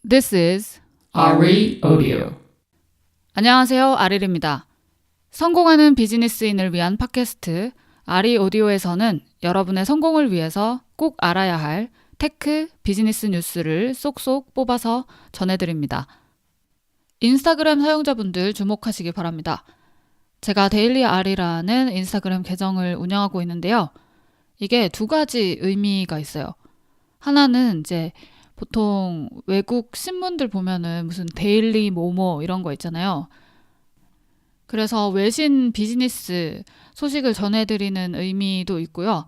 This is RE Audio. 안녕하세요, 아릴입니다. 성공하는 비즈니스인을 위한 팟캐스트 RE 오디오에서는 여러분의 성공을 위해서 꼭 알아야 할 테크, 비즈니스 뉴스를 쏙쏙 뽑아서 전해드립니다. 인스타그램 사용자분들 주목하시기 바랍니다. 제가 데일리 RE라는 인스타그램 계정을 운영하고 있는데요. 이게 두 가지 의미가 있어요. 하나는 이제 보통 외국 신문들 보면은 무슨 데일리 뭐뭐 이런 거 있잖아요. 그래서 외신 비즈니스 소식을 전해드리는 의미도 있고요.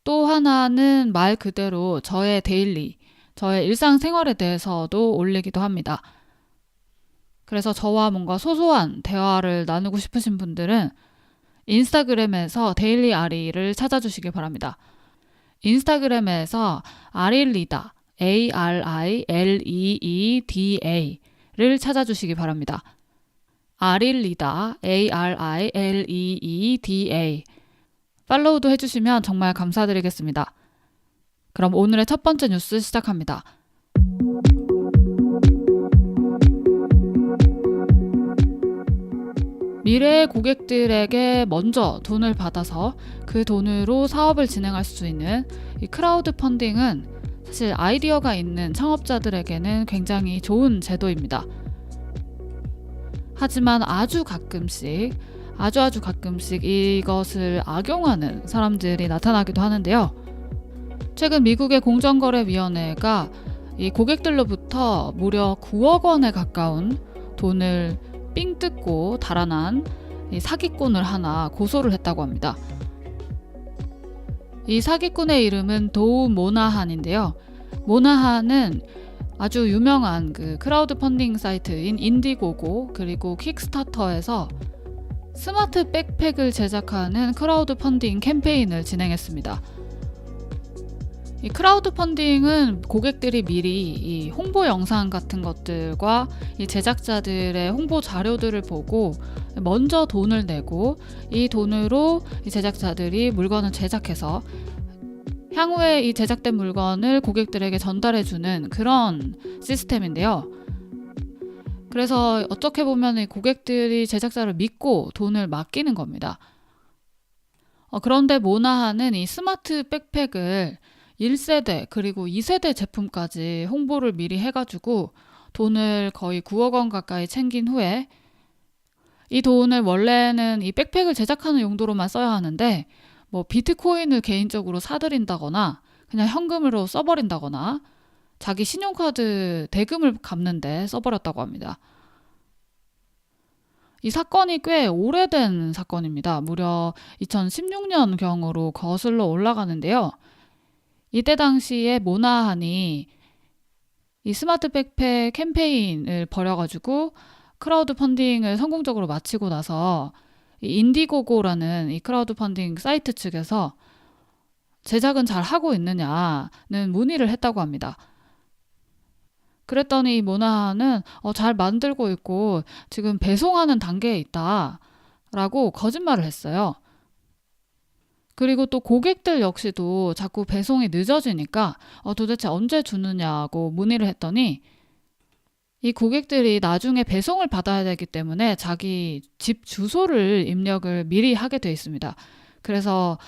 또 하나는 말 그대로 저의 데일리, 저의 일상생활에 대해서도 올리기도 합니다. 그래서 저와 뭔가 소소한 대화를 나누고 싶으신 분들은 인스타그램에서 데일리 아리를 찾아주시기 바랍니다. 인스타그램에서 아릴리다, ARILEEDA를 찾아주시기 바랍니다. 아릴리다, ARILEEDA 팔로우도 해주시면 정말 감사드리겠습니다. 그럼 오늘의 첫 번째 뉴스 시작합니다. 미래의 고객들에게 먼저 돈을 받아서 그 돈으로 사업을 진행할 수 있는 이 크라우드 펀딩은 사실 아이디어가 있는 창업자들에게는 굉장히 좋은 제도입니다. 하지만 아주 가끔씩 이것을 악용하는 사람들이 나타나기도 하는데요. 최근 미국의 공정거래위원회가 이 고객들로부터 무려 9억 원에 가까운 돈을 삥 뜯고 달아난 이 사기꾼을 하나 고소를 했다고 합니다. 이 사기꾼의 이름은 도우 모나한인데요. 모나한은 아주 유명한 그 크라우드 펀딩 사이트인 인디고고 그리고 킥스타터에서 스마트 백팩을 제작하는 크라우드 펀딩 캠페인을 진행했습니다. 이 크라우드 펀딩은 고객들이 미리 이 홍보 영상 같은 것들과 이 제작자들의 홍보 자료들을 보고 먼저 돈을 내고 이 돈으로 이 제작자들이 물건을 제작해서 향후에 이 제작된 물건을 고객들에게 전달해주는 그런 시스템인데요. 그래서 어떻게 보면 이 고객들이 제작자를 믿고 돈을 맡기는 겁니다. 그런데 모나하는 이 스마트 백팩을 1세대 그리고 2세대 제품까지 홍보를 미리 해가지고 돈을 거의 9억 원 가까이 챙긴 후에 이 돈을 원래는 이 백팩을 제작하는 용도로만 써야 하는데 뭐 비트코인을 개인적으로 사들인다거나 그냥 현금으로 써버린다거나 자기 신용카드 대금을 갚는데 써버렸다고 합니다. 이 사건이 꽤 오래된 사건입니다. 무려 2016년경으로 거슬러 올라가는데요. 이때 당시에 모나한이 이 스마트 백팩 캠페인을 벌여가지고 크라우드 펀딩을 성공적으로 마치고 나서 이 인디고고라는 이 크라우드 펀딩 사이트 측에서 제작은 잘 하고 있느냐는 문의를 했다고 합니다. 그랬더니 이 모나한은 잘 만들고 있고 지금 배송하는 단계에 있다라고 거짓말을 했어요. 그리고 또 고객들 역시도 자꾸 배송이 늦어지니까 도대체 언제 주느냐고 문의를 했더니 이 고객들이 나중에 배송을 받아야 되기 때문에 자기 집 주소를 입력을 미리 하게 돼 있습니다. 그래서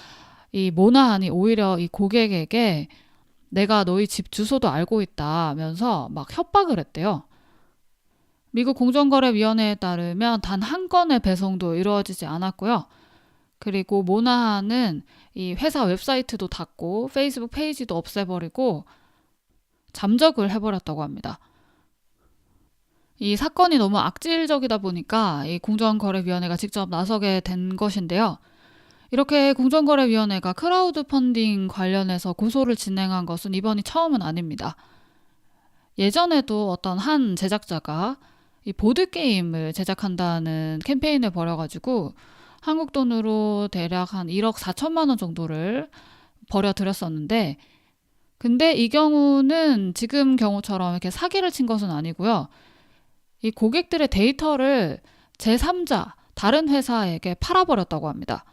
이 모나한이 오히려 이 고객에게 내가 너희 집 주소도 알고 있다면서 막 협박을 했대요. 미국 공정거래위원회에 따르면 단 한 건의 배송도 이루어지지 않았고요. 그리고 모나한은 이 회사 웹사이트도 닫고 페이스북 페이지도 없애버리고 잠적을 해버렸다고 합니다. 이 사건이 너무 악질적이다 보니까 이 공정거래위원회가 직접 나서게 된 것인데요. 이렇게 공정거래위원회가 크라우드 펀딩 관련해서 고소를 진행한 것은 이번이 처음은 아닙니다. 예전에도 어떤 한 제작자가 이 보드게임을 제작한다는 캠페인을 벌여가지고 한국 돈으로 대략 한 1억 4천만 원 정도를 벌여들였었는데 근데 이 경우는 지금 경우처럼 이렇게 사기를 친 것은 아니고요. 이 고객들의 데이터를 제3자, 다른 회사에게 팔아버렸다고 합니다.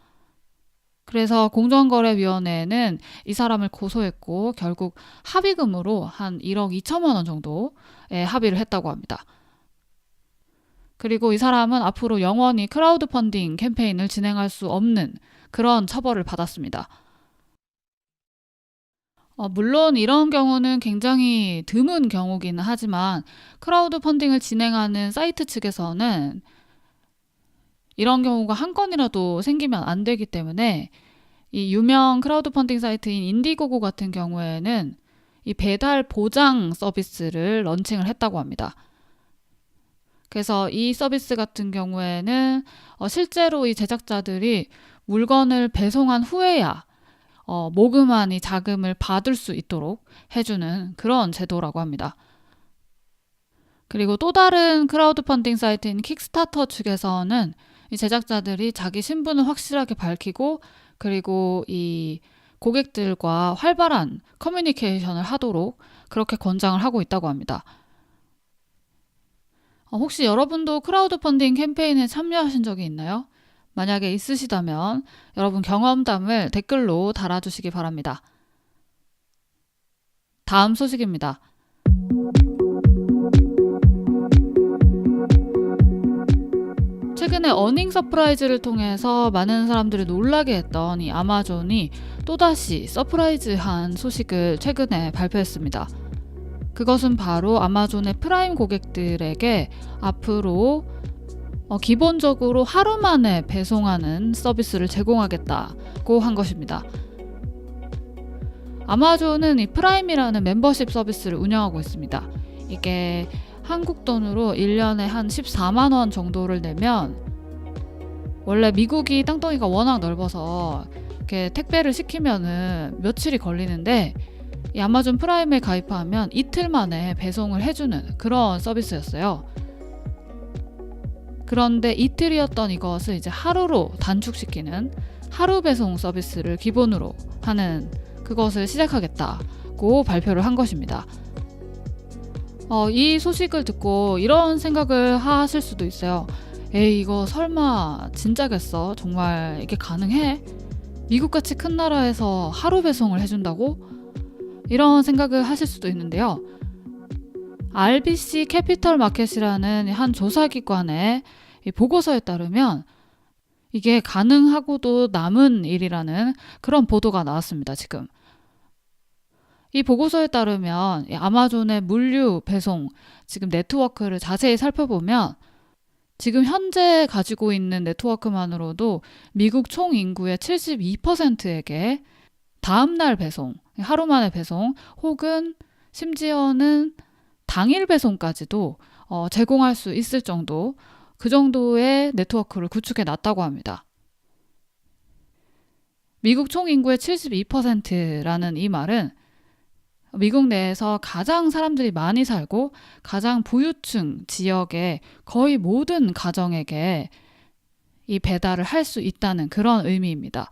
그래서 공정거래위원회는 이 사람을 고소했고 결국 합의금으로 한 1억 2천만 원 정도에 합의를 했다고 합니다. 그리고 이 사람은 앞으로 영원히 크라우드 펀딩 캠페인을 진행할 수 없는 그런 처벌을 받았습니다. 물론 이런 경우는 굉장히 드문 경우기는 하지만 크라우드 펀딩을 진행하는 사이트 측에서는 이런 경우가 한 건이라도 생기면 안 되기 때문에 이 유명 크라우드 펀딩 사이트인 인디고고 같은 경우에는 이 배달 보장 서비스를 런칭을 했다고 합니다. 그래서 이 서비스 같은 경우에는 실제로 이 제작자들이 물건을 배송한 후에야 모금한 이 자금을 받을 수 있도록 해주는 그런 제도라고 합니다. 그리고 또 다른 크라우드 펀딩 사이트인 킥스타터 측에서는 이 제작자들이 자기 신분을 확실하게 밝히고 그리고 이 고객들과 활발한 커뮤니케이션을 하도록 그렇게 권장을 하고 있다고 합니다. 혹시 여러분도 크라우드 펀딩 캠페인에 참여하신 적이 있나요? 만약에 있으시다면 여러분 경험담을 댓글로 달아주시기 바랍니다. 다음 소식입니다. 최근에 어닝 서프라이즈를 통해서 많은 사람들을 놀라게 했던 이 아마존이 또다시 서프라이즈한 소식을 최근에 발표했습니다. 그것은 바로 아마존의 프라임 고객들에게 앞으로 기본적으로 하루 만에 배송하는 서비스를 제공하겠다고 한 것입니다. 아마존은 이 프라임이라는 멤버십 서비스를 운영하고 있습니다. 이게 한국 돈으로 1년에 한 14만 원 정도를 내면 원래 미국이 땅덩이가 워낙 넓어서 이렇게 택배를 시키면은 며칠이 걸리는데 이 아마존 프라임에 가입하면 이틀 만에 배송을 해주는 그런 서비스였어요. 그런데 이틀이었던 이것을 이제 하루로 단축시키는 하루 배송 서비스를 기본으로 하는 그것을 시작하겠다고 발표를 한 것입니다. 이 소식을 듣고 이런 생각을 하실 수도 있어요. 에이, 이거 설마 진짜겠어? 정말 이게 가능해? 미국같이 큰 나라에서 하루 배송을 해준다고? 이런 생각을 하실 수도 있는데요. RBC 캐피털 마켓이라는 한 조사기관의 보고서에 따르면 이게 가능하고도 남은 일이라는 그런 보도가 나왔습니다. 지금. 이 보고서에 따르면 아마존의 물류 배송 지금 네트워크를 자세히 살펴보면 지금 현재 가지고 있는 네트워크만으로도 미국 총 인구의 72%에게 다음날 배송, 하루 만에 배송 혹은 심지어는 당일 배송까지도 제공할 수 있을 정도 그 정도의 네트워크를 구축해 놨다고 합니다. 미국 총 인구의 72%라는 이 말은 미국 내에서 가장 사람들이 많이 살고 가장 부유층 지역의 거의 모든 가정에게 이 배달을 할 수 있다는 그런 의미입니다.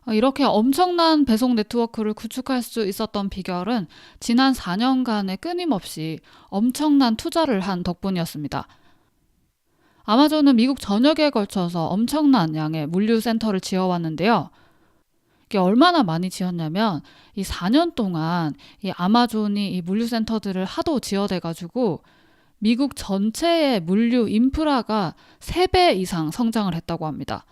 이렇게 엄청난 배송 네트워크를 구축할 수 있었던 비결은 지난 4년간의 끊임없이 엄청난 투자를 한 덕분이었습니다. 아마존은 미국 전역에 걸쳐서 엄청난 양의 물류센터를 지어왔는데요. 이게 얼마나 많이 지었냐면 이 4년 동안 이 아마존이 이 물류센터들을 하도 지어대가지고 미국 전체의 물류 인프라가 3배 이상 성장을 했다고 합니다.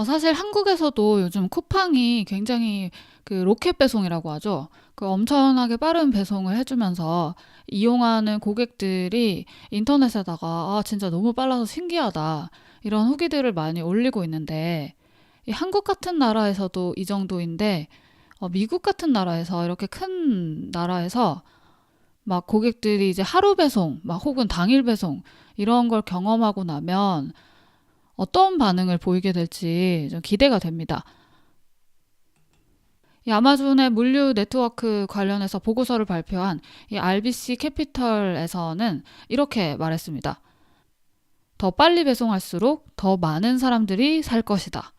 사실 한국에서도 요즘 쿠팡이 굉장히 그 로켓 배송이라고 하죠. 그 엄청나게 빠른 배송을 해주면서 이용하는 고객들이 인터넷에다가 진짜 너무 빨라서 신기하다 이런 후기들을 많이 올리고 있는데 이 한국 같은 나라에서도 이 정도인데 미국 같은 나라에서 이렇게 큰 나라에서 막 고객들이 이제 하루 배송 막 혹은 당일 배송 이런 걸 경험하고 나면 어떤 반응을 보이게 될지 좀 기대가 됩니다. 이 아마존의 물류 네트워크 관련해서 보고서를 발표한 이 RBC 캐피털에서는 이렇게 말했습니다. 더 빨리 배송할수록 더 많은 사람들이 살 것이다.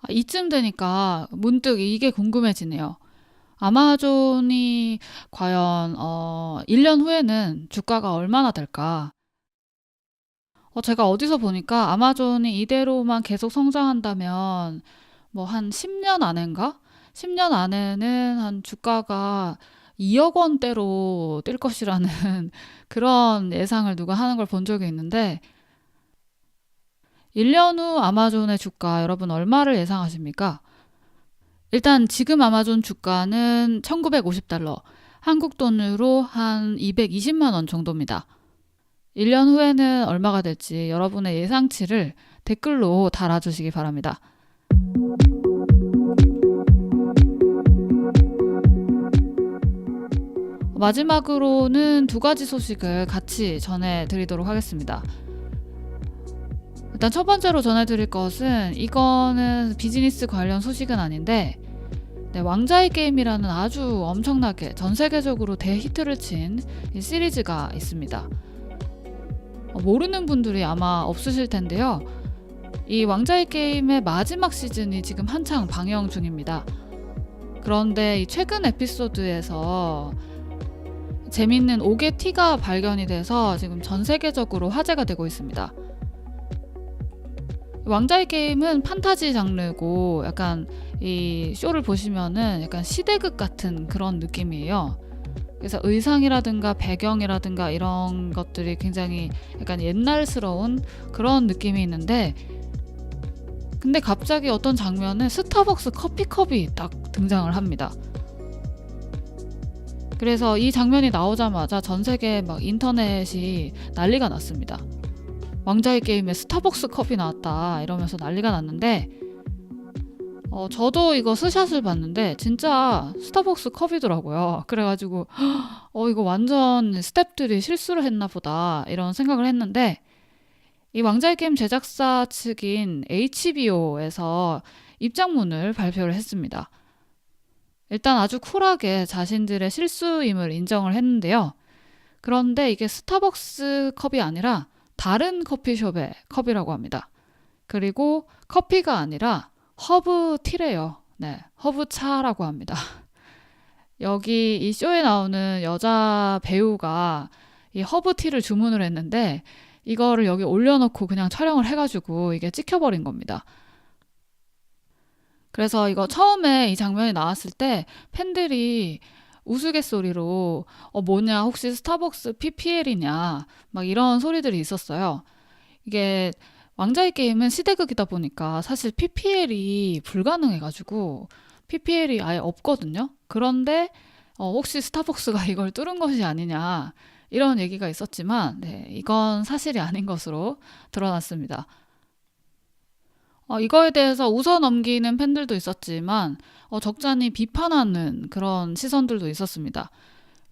이쯤 되니까 문득 이게 궁금해지네요. 아마존이 과연 1년 후에는 주가가 얼마나 될까? 제가 어디서 보니까 아마존이 이대로만 계속 성장한다면 뭐 한 10년 안인가? 10년 안에는 한 주가가 2억 원대로 뛸 것이라는 그런 예상을 누가 하는 걸 본 적이 있는데 1년 후 아마존의 주가 여러분 얼마를 예상하십니까? 일단 지금 아마존 주가는 1950달러, 한국 돈으로 한 220만 원 정도입니다. 1년 후에는 얼마가 될지 여러분의 예상치를 댓글로 달아주시기 바랍니다. 마지막으로는 두 가지 소식을 같이 전해드리도록 하겠습니다. 일단 첫 번째로 전해드릴 것은 이거는 비즈니스 관련 소식은 아닌데 왕자의 게임이라는 아주 엄청나게 전 세계적으로 대히트를 친 이 시리즈가 있습니다. 모르는 분들이 아마 없으실 텐데요. 이 왕자의 게임의 마지막 시즌이 지금 한창 방영 중입니다. 그런데 이 최근 에피소드에서 재밌는 옥의 티가 발견이 돼서 지금 전 세계적으로 화제가 되고 있습니다. 왕자의 게임은 판타지 장르고 약간 이 쇼를 보시면은 약간 시대극 같은 그런 느낌이에요. 그래서 의상이라든가 배경이라든가 이런 것들이 굉장히 약간 옛날스러운 그런 느낌이 있는데 근데 갑자기 어떤 장면에 스타벅스 커피컵이 딱 등장을 합니다. 그래서 이 장면이 나오자마자 전 세계 막 인터넷이 난리가 났습니다. 왕자의 게임에 스타벅스 컵이 나왔다 이러면서 난리가 났는데 저도 이거 스샷을 봤는데 진짜 스타벅스 컵이더라고요. 그래가지고 이거 완전 스태프들이 실수를 했나 보다 이런 생각을 했는데 이 왕자의 게임 제작사 측인 HBO에서 입장문을 발표를 했습니다. 일단 아주 쿨하게 자신들의 실수임을 인정을 했는데요. 그런데 이게 스타벅스 컵이 아니라 다른 커피숍의 컵이라고 합니다. 그리고 커피가 아니라 허브티래요. 네, 허브차라고 합니다. 여기 이 쇼에 나오는 여자 배우가 이 허브티를 주문을 했는데 이거를 여기 올려놓고 그냥 촬영을 해가지고 이게 찍혀버린 겁니다. 그래서 이거 처음에 이 장면이 나왔을 때 팬들이 우스갯소리로 뭐냐 혹시 스타벅스 PPL이냐 막 이런 소리들이 있었어요. 이게 왕자의 게임은 시대극이다 보니까 사실 PPL이 불가능해가지고 PPL이 아예 없거든요. 그런데 혹시 스타벅스가 이걸 뚫은 것이 아니냐 이런 얘기가 있었지만 네, 이건 사실이 아닌 것으로 드러났습니다. 이거에 대해서 웃어넘기는 팬들도 있었지만 적잖이 비판하는 그런 시선들도 있었습니다.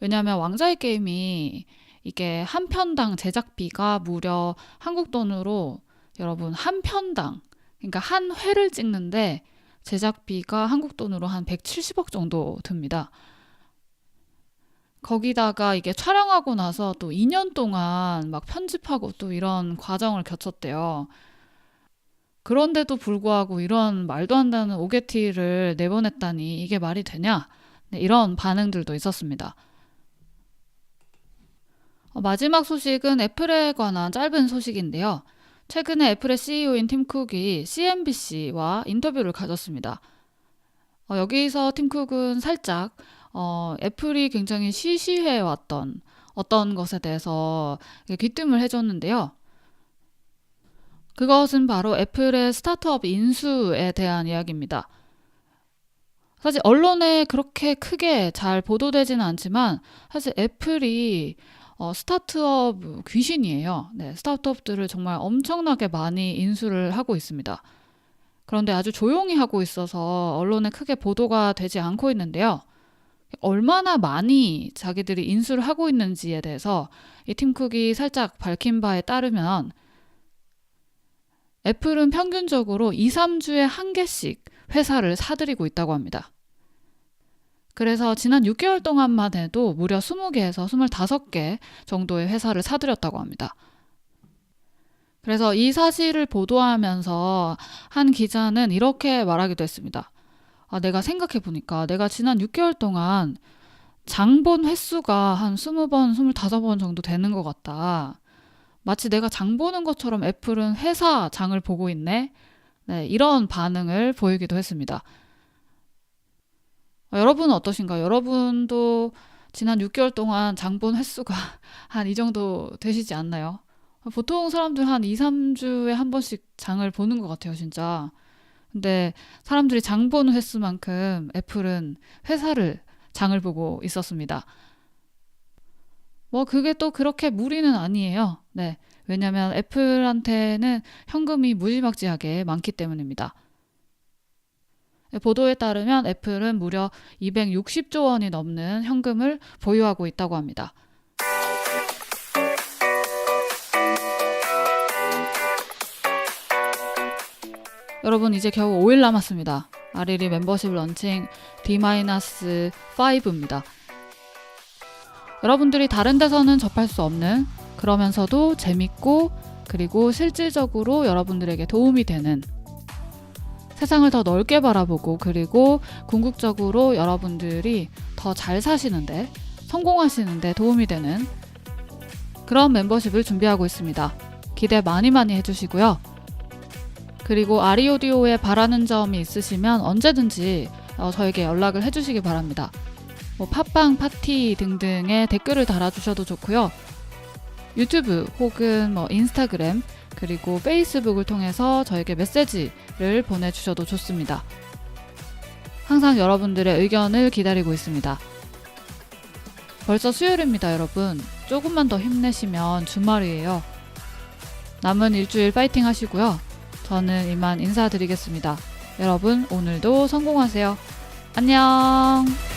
왜냐하면 왕자의 게임이 이게 한 편당 제작비가 무려 한국 돈으로 여러분 한 편당 그러니까 한 회를 찍는데 제작비가 한국 돈으로 한 170억 정도 듭니다. 거기다가 이게 촬영하고 나서 또 2년 동안 막 편집하고 또 이런 과정을 거쳤대요. 그런데도 불구하고 이런 말도 안 되는 오게티를 내보냈다니 이게 말이 되냐? 네, 이런 반응들도 있었습니다. 마지막 소식은 애플에 관한 짧은 소식인데요. 최근에 애플의 CEO인 팀 쿡이 CNBC와 인터뷰를 가졌습니다. 여기서 팀 쿡은 살짝 애플이 굉장히 시시해왔던 어떤 것에 대해서 귀띔을 해줬는데요. 그것은 바로 애플의 스타트업 인수에 대한 이야기입니다. 사실 언론에 그렇게 크게 잘 보도되지는 않지만 사실 애플이 스타트업 귀신이에요. 네, 스타트업들을 정말 엄청나게 많이 인수를 하고 있습니다. 그런데 아주 조용히 하고 있어서 언론에 크게 보도가 되지 않고 있는데요. 얼마나 많이 자기들이 인수를 하고 있는지에 대해서 이 팀 쿡이 살짝 밝힌 바에 따르면 애플은 평균적으로 2, 3주에 한 개씩 회사를 사들이고 있다고 합니다. 그래서 지난 6개월 동안만 해도 무려 20개에서 25개 정도의 회사를 사들였다고 합니다. 그래서 이 사실을 보도하면서 한 기자는 이렇게 말하기도 했습니다. 내가 생각해보니까 내가 지난 6개월 동안 장 본 횟수가 한 20번, 25번 정도 되는 것 같다. 마치 내가 장 보는 것처럼 애플은 회사 장을 보고 있네. 네, 이런 반응을 보이기도 했습니다. 여러분은 어떠신가요? 여러분도 지난 6개월 동안 장 본 횟수가 한 이 정도 되시지 않나요? 보통 사람들 한 2, 3주에 한 번씩 장을 보는 것 같아요, 진짜. 근데 사람들이 장 보는 횟수만큼 애플은 회사를 장을 보고 있었습니다. 뭐 그게 또 그렇게 무리는 아니에요. 네. 왜냐면 애플한테는 현금이 무지막지하게 많기 때문입니다. 보도에 따르면 애플은 무려 260조 원이 넘는 현금을 보유하고 있다고 합니다. 여러분 이제 겨우 5일 남았습니다. 아리리 멤버십 런칭 D-5입니다. 여러분들이 다른 데서는 접할 수 없는 그러면서도 재밌고 그리고 실질적으로 여러분들에게 도움이 되는 세상을 더 넓게 바라보고 그리고 궁극적으로 여러분들이 더 잘 사시는데 성공하시는데 도움이 되는 그런 멤버십을 준비하고 있습니다. 기대 많이 해주시고요. 그리고 아리오디오에 바라는 점이 있으시면 언제든지 저에게 연락을 해주시기 바랍니다. 뭐 팟빵, 파티 등등의 댓글을 달아주셔도 좋고요. 유튜브 혹은 뭐 인스타그램 그리고 페이스북을 통해서 저에게 메시지를 보내주셔도 좋습니다. 항상 여러분들의 의견을 기다리고 있습니다. 벌써 수요일입니다, 여러분. 조금만 더 힘내시면 주말이에요. 남은 일주일 파이팅 하시고요. 저는 이만 인사드리겠습니다. 여러분 오늘도 성공하세요. 안녕.